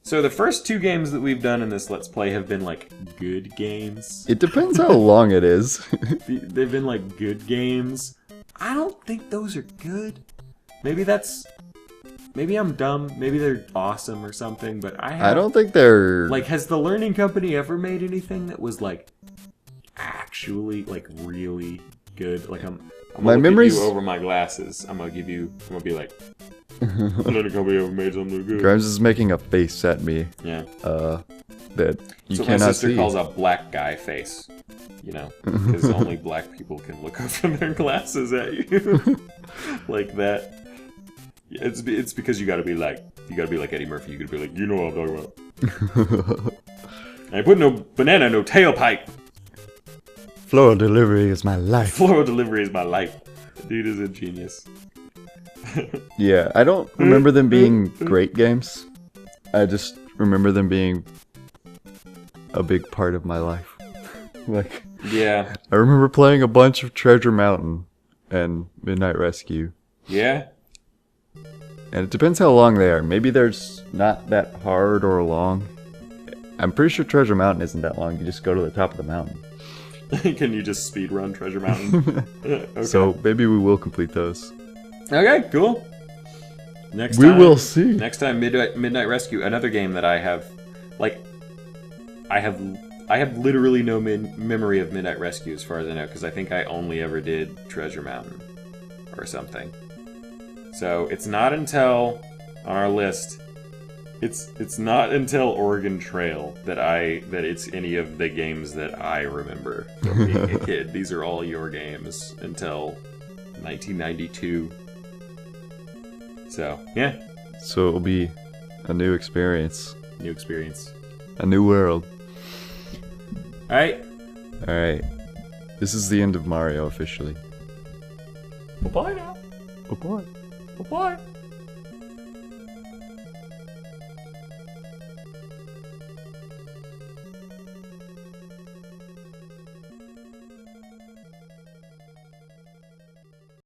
so. The first two games that we've done in this Let's Play have been like good games. It depends how long it is. They've been like good games. I don't think those are good. Maybe I'm dumb. Maybe they're awesome or something. But I don't think they're like. Has the Learning Company ever made anything that was like actually like really good? Like I'm My gonna look memories- at you over my glasses. I'm gonna be like, Learning Company ever made something good? Grimes is making a face at me. Yeah. That you So my cannot sister see. calls a black guy face. You know, because only black people can look over their glasses at you like that. It's because you gotta be like Eddie Murphy. You gotta be like, you know what I'm talking about. I put no banana, no tailpipe. Floral delivery is my life. Floral delivery is my life. Dude is a genius. Yeah, I don't remember them being great games. I just remember them being a big part of my life. Like, Yeah. I remember playing a bunch of Treasure Mountain and Midnight Rescue. Yeah. And it depends how long they are. Maybe they're not that hard or long. I'm pretty sure Treasure Mountain isn't that long. You just go to the top of the mountain. Can you just speedrun Treasure Mountain? Okay. So maybe we will complete those. Okay, cool. Next We time, will see. Next time, Midnight Rescue, another game that I have, like, I have literally no memory of Midnight Rescue as far as I know, because I think I only ever did Treasure Mountain or something. So it's not until on our list, it's not until Oregon Trail that it's any of the games that I remember from being a kid. These are all your games until 1992. So yeah, So it'll be a new experience. new experience. A new world. All right. Alright. This is the end of Mario officially. Bye-bye now. Bye-bye. Bye-bye.